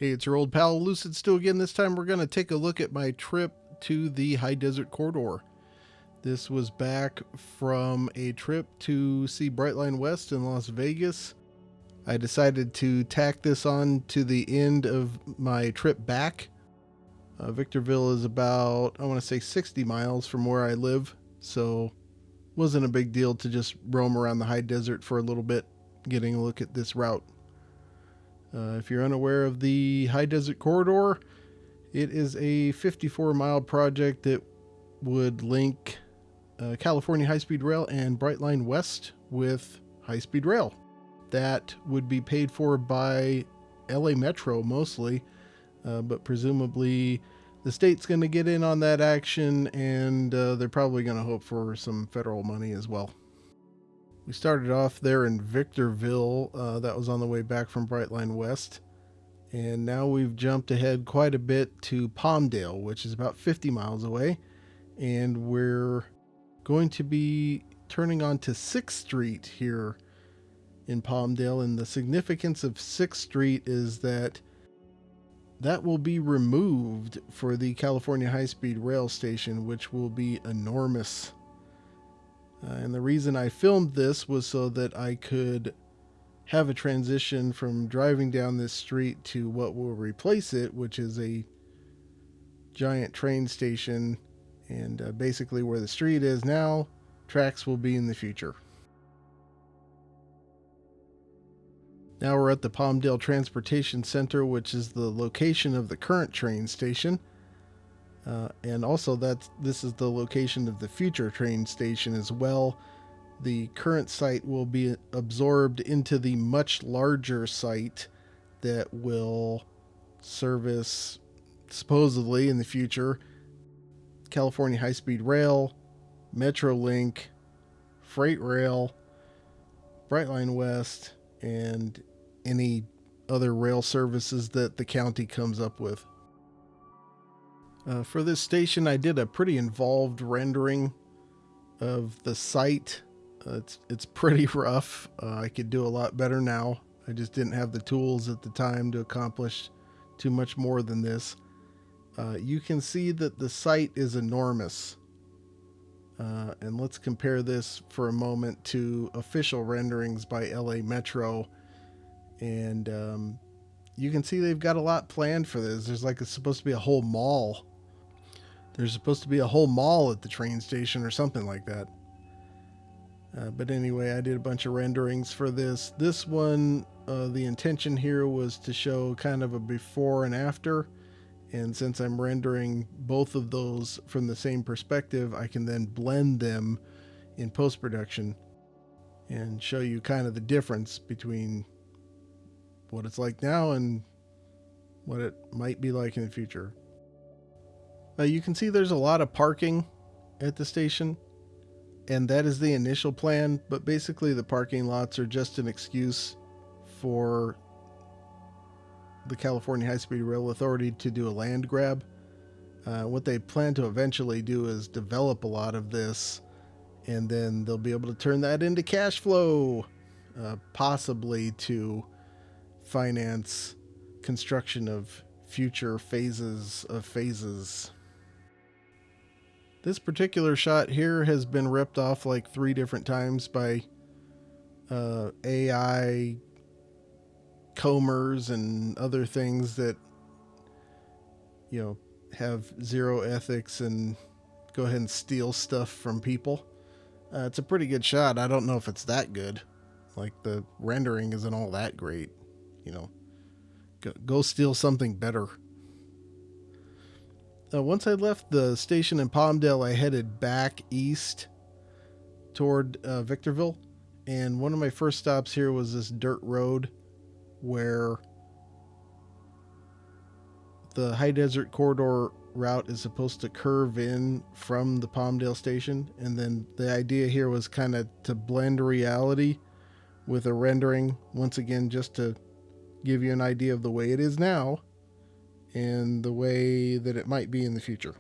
Hey, it's your old pal Lucid Still again. This time we're going to take a look at my trip to the High Desert Corridor. This was back from a trip to see Brightline West in Las Vegas. I decided to tack this on to the end of my trip back. Victorville is about, I want to say 60 miles from where I live, so wasn't a big deal to just roam around the high desert for a little bit, getting a look at this route. If you're unaware of the High Desert Corridor, it is a 54-mile project that would link California High-Speed Rail and Brightline West with high-speed rail. That would be paid for by LA Metro mostly, but presumably the state's going to get in on that action, and they're probably going to hope for some federal money as well. We started off there in Victorville, that was on the way back from Brightline West, and now we've jumped ahead quite a bit to Palmdale, which is about 50 miles away, and we're going to be turning onto 6th Street here in Palmdale, and the significance of 6th Street is that will be removed for the California High-Speed Rail Station, which will be enormous. And the reason I filmed this was so that I could have a transition from driving down this street to what will replace it, which is a giant train station. And basically where the street is now, tracks will be in the future. Now we're at the Palmdale Transportation Center, which is the location of the current train station. And also this is the location of the future train station as well. The current site will be absorbed into the much larger site that will service, supposedly in the future, California High-Speed Rail, Metrolink, Freight Rail, Brightline West, and any other rail services that the county comes up with. For this station, I did a pretty involved rendering of the site. It's pretty rough. I could do a lot better now. I just didn't have the tools at the time to accomplish too much more than this. You can see that the site is enormous. And let's compare this for a moment to official renderings by LA Metro. And you can see they've got a lot planned for this. It's supposed to be a whole mall. There's supposed to be a whole mall at the train station or something like that. But anyway, I did a bunch of renderings for this. This one, the intention here was to show kind of a before and after. And since I'm rendering both of those from the same perspective, I can then blend them in post-production and show you kind of the difference between what it's like now and what it might be like in the future. You can see there's a lot of parking at the station, and that is the initial plan, but basically the parking lots are just an excuse for the California High-Speed Rail Authority to do a land grab. What they plan to eventually do is develop a lot of this, and then they'll be able to turn that into cash flow, possibly to finance construction of future phases of phases. This particular shot here has been ripped off like 3 different times by AI combers and other things that, have zero ethics and go ahead and steal stuff from people. It's a pretty good shot. I don't know if it's that good. Like, the rendering isn't all that great. Go steal something better. Once I left the station in Palmdale, I headed back east toward Victorville. And one of my first stops here was this dirt road where the High Desert Corridor route is supposed to curve in from the Palmdale station. And then the idea here was kind of to blend reality with a rendering, once again, just to give you an idea of the way it is now and the way that it might be in the future.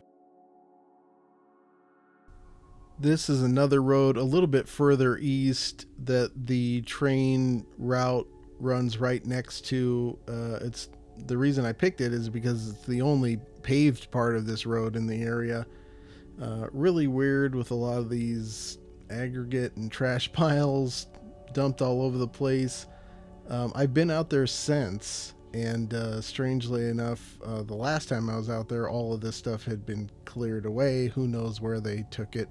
This is another road a little bit further east that the train route runs right next to. It's the reason I picked it is because it's the only paved part of this road in the area. Really weird with a lot of these aggregate and trash piles dumped all over the place. I've been out there since, and strangely enough, the last time I was out there, all of this stuff had been cleared away. Who knows where they took it?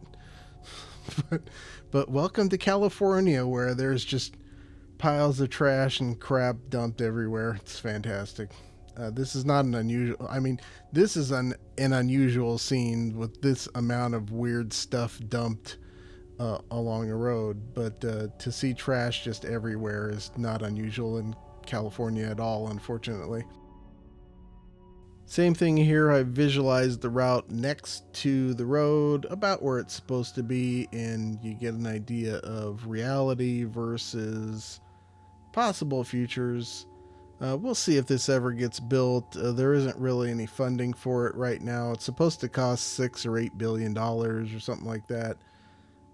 but welcome to California, where there's just piles of trash and crap dumped everywhere. It's fantastic. This is not an unusual. I mean, this is an unusual scene with this amount of weird stuff dumped along a road. But to see trash just everywhere is not unusual in California at all, unfortunately. Same thing here. I visualized the route next to the road, about where it's supposed to be, and you get an idea of reality versus possible futures. We'll see if this ever gets built. There isn't really any funding for it right now. It's supposed to cost $6 or $8 billion or something like that.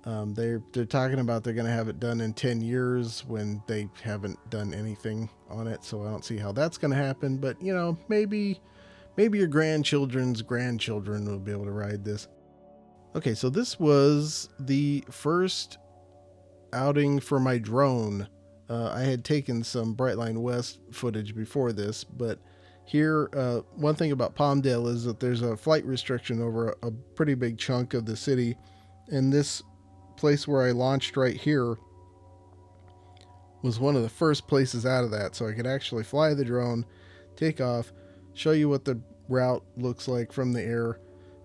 They're talking about they're going to have it done in 10 years when they haven't done anything on it. So I don't see how that's going to happen. But you know, maybe your grandchildren's grandchildren will be able to ride this. Okay, so this was the first outing for my drone. I had taken some Brightline West footage before this, but here, one thing about Palmdale is that there's a flight restriction over a pretty big chunk of the city, and this place where I launched right here was one of the first places out of that, so I could actually fly the drone, take off, show you what the route looks like from the air.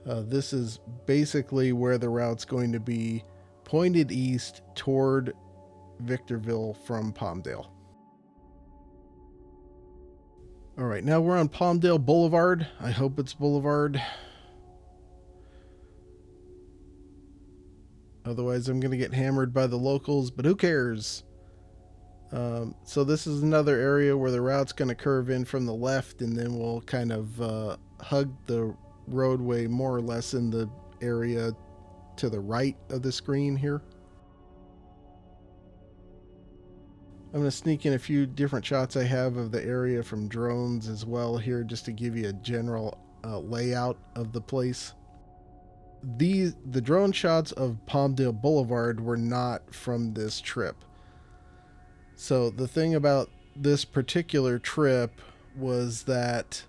This is basically where the route's going to be, pointed east toward Victorville from Palmdale. All right, now we're on Palmdale Boulevard. I hope it's Boulevard. Otherwise, I'm going to get hammered by the locals, but who cares? So this is another area where the route's going to curve in from the left, and then we'll kind of hug the roadway more or less in the area to the right of the screen here. I'm going to sneak in a few different shots I have of the area from drones as well here, just to give you a general layout of the place. The drone shots of Palmdale Boulevard were not from this trip. So the thing about this particular trip was that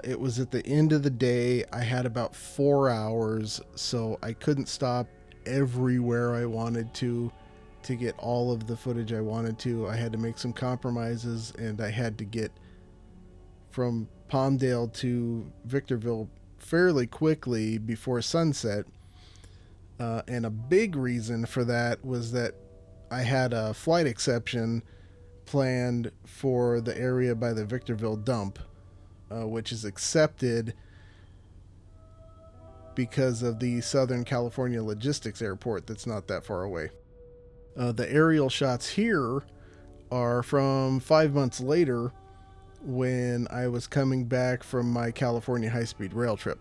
it was at the end of the day. I had about 4 hours, so I couldn't stop everywhere I wanted to get all of the footage I wanted to. I had to make some compromises, and I had to get from Palmdale to Victorville fairly quickly before sunset. And a big reason for that was that I had a flight exception planned for the area by the Victorville dump, which is accepted because of the Southern California Logistics Airport that's not that far away. The aerial shots here are from 5 months later, when I was coming back from my California high-speed rail trip.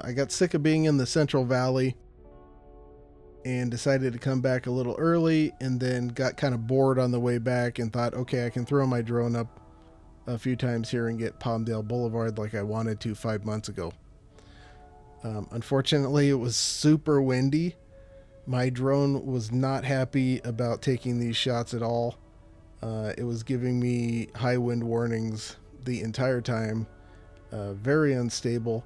I got sick of being in the Central Valley and decided to come back a little early, and then got kind of bored on the way back and thought, okay, I can throw my drone up a few times here and get Palmdale Boulevard like I wanted to 5 months ago. Unfortunately, it was super windy. My drone was not happy about taking these shots at all. It was giving me high wind warnings the entire time. Very unstable.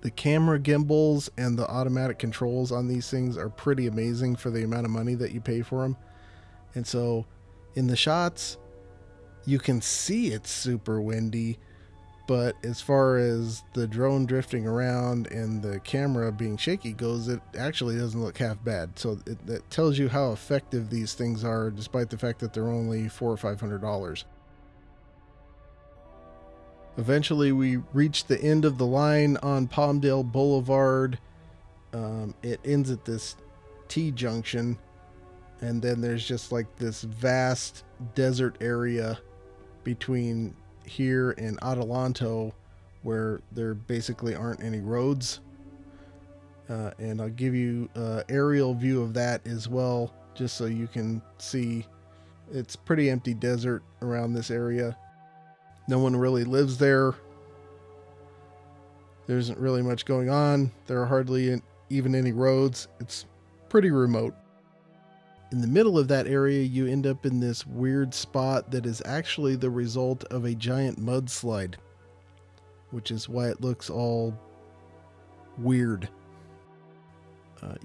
The camera gimbals and the automatic controls on these things are pretty amazing for the amount of money that you pay for them. And so in the shots, you can see it's super windy, but as far as the drone drifting around and the camera being shaky goes, it actually doesn't look half bad. So that tells you how effective these things are, despite the fact that they're only $400 or $500. Eventually, we reached the end of the line on Palmdale Boulevard. It ends at this T-junction, and then there's just like this vast desert area between here and Adelanto, where there basically aren't any roads. And I'll give you an aerial view of that as well, just so you can see. It's pretty empty desert around this area. No one really lives there. There isn't really much going on. There are hardly even any roads. It's pretty remote. In the middle of that area, you end up in this weird spot that is actually the result of a giant mudslide, which is why it looks all weird.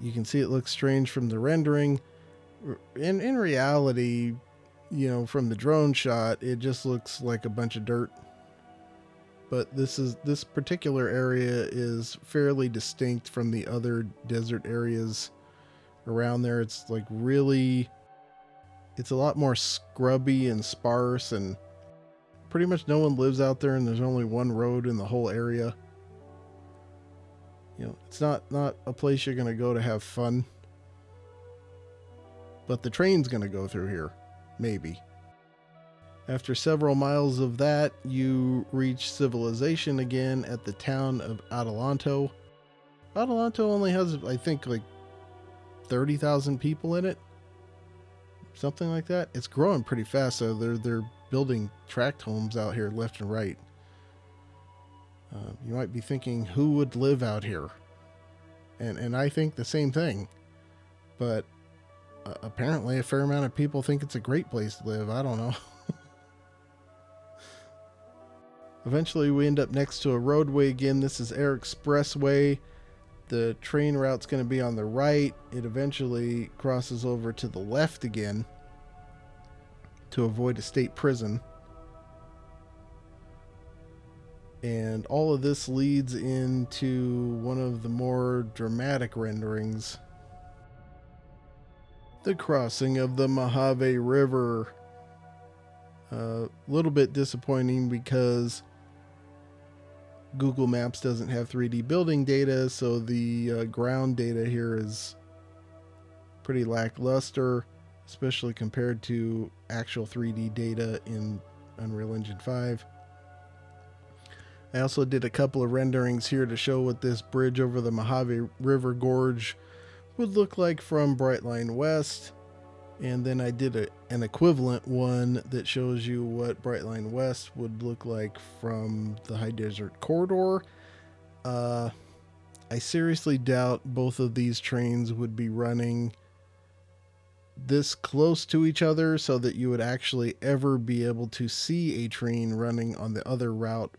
You can see it looks strange from the rendering. In reality, from the drone shot, it just looks like a bunch of dirt. But this particular area is fairly distinct from the other desert areas around there. It's a lot more scrubby and sparse, and pretty much no one lives out there, and there's only one road in the whole area. It's not a place you're going to go to have fun. But the train's going to go through here. Maybe. After several miles of that, you reach civilization again at the town of Adelanto. Adelanto only has, I think, 30,000 people in it. Something like that. It's growing pretty fast, so they're building tract homes out here left and right. You might be thinking, who would live out here? And I think the same thing. But apparently a fair amount of people think it's a great place to live. I don't know. Eventually we end up next to a roadway again. This is Air Expressway. The train route's going to be on the right. It eventually crosses over to the left again to avoid a state prison. And all of this leads into one of the more dramatic renderings. The crossing of the Mojave River. A little bit disappointing because Google Maps doesn't have 3D building data, so the ground data here is pretty lackluster, especially compared to actual 3D data in Unreal Engine 5. I also did a couple of renderings here to show what this bridge over the Mojave River Gorge would look like from Brightline West. And then I did an equivalent one that shows you what Brightline West would look like from the High Desert Corridor. I seriously doubt both of these trains would be running this close to each other so that you would actually ever be able to see a train running on the other route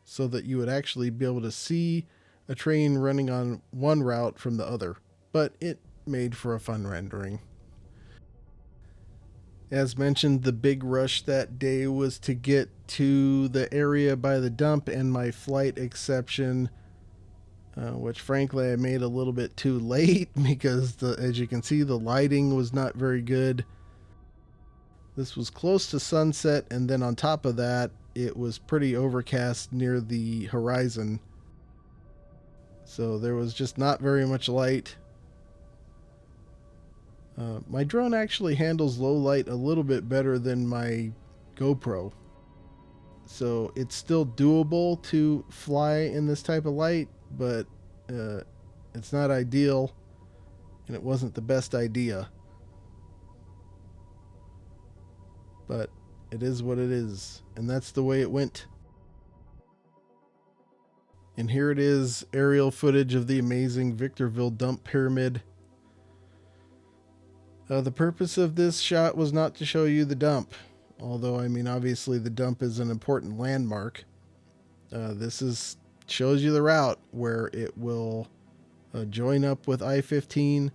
so that you would actually be able to see a train running on one route from the other. But it made for a fun rendering. As mentioned, the big rush that day was to get to the area by the dump and my flight exception, which frankly I made a little bit too late because as you can see, the lighting was not very good. This was close to sunset, and then on top of that, it was pretty overcast near the horizon. So there was just not very much light. My drone actually handles low light a little bit better than my GoPro. So it's still doable to fly in this type of light, but it's not ideal, and it wasn't the best idea. But it is what it is, and that's the way it went. And here it is, aerial footage of the amazing Victorville dump pyramid. The purpose of this shot was not to show you the dump, although obviously the dump is an important landmark. This shows you the route where it will join up with I-15.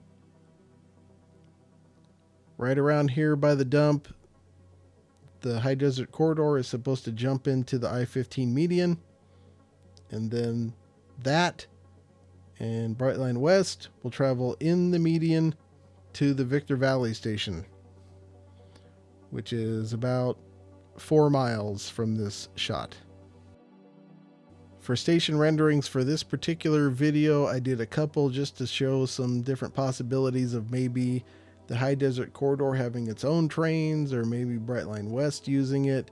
Right around here by the dump, the High Desert Corridor is supposed to jump into the I-15 median, and then that and Brightline West will travel in the median to the Victor Valley station, which is about 4 miles from this shot. For station renderings for this particular video, I did a couple just to show some different possibilities of maybe the High Desert Corridor having its own trains, or maybe Brightline West using it.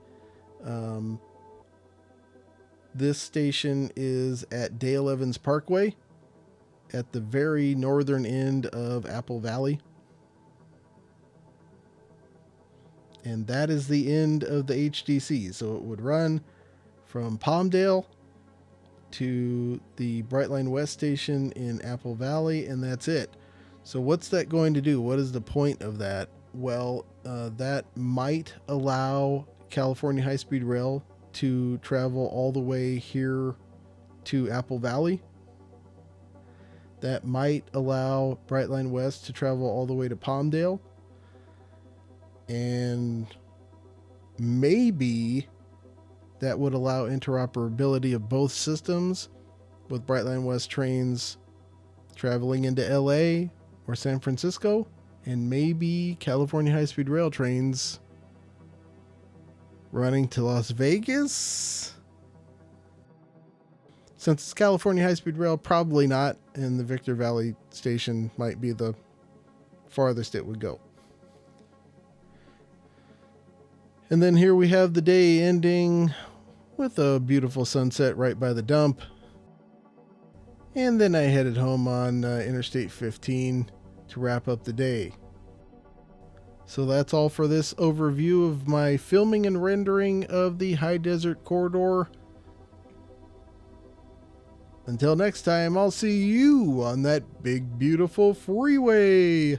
This station is at Dale Evans Parkway at the very northern end of Apple Valley. And that is the end of the HDC. So it would run from Palmdale to the Brightline West station in Apple Valley, and that's it. So what's that going to do? What is the point of that? Well, that might allow California High-Speed Rail to travel all the way here to Apple Valley. That might allow Brightline West to travel all the way to Palmdale. And maybe that would allow interoperability of both systems, with Brightline West trains traveling into LA or San Francisco, and maybe California High-Speed Rail trains running to Las Vegas. Since it's California High-Speed Rail, probably not, and the Victor Valley station might be the farthest it would go. And then here we have the day ending with a beautiful sunset right by the dump. And then I headed home on Interstate 15 to wrap up the day. So that's all for this overview of my filming and rendering of the High Desert Corridor. Until next time, I'll see you on that big, beautiful freeway.